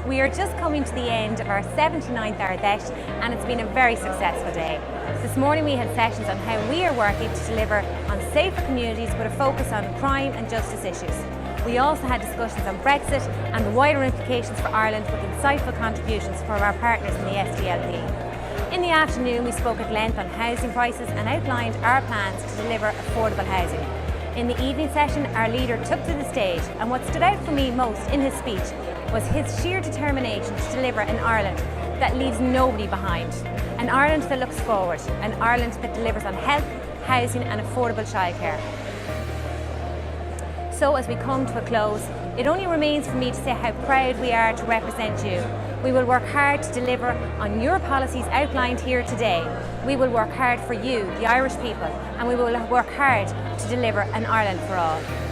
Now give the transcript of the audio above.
We are just coming to the end of our 79th Ard Fheis, and it's been a very successful day. This morning we had sessions on how we are working to deliver on safer communities with a focus on crime and justice issues. We also had discussions on Brexit and the wider implications for Ireland with insightful contributions from our partners in the SDLP. In the afternoon we spoke at length on housing prices and outlined our plans to deliver affordable housing. In the evening session, our leader took to the stage, and what stood out for me most in his speech was his sheer determination to deliver an Ireland that leaves nobody behind. An Ireland that looks forward, an Ireland that delivers on health, housing and affordable childcare. So as we come to a close, it only remains for me to say how proud we are to represent you. We will work hard to deliver on your policies outlined here today. We will work hard for you, the Irish people, and we will work hard to deliver an Ireland for all.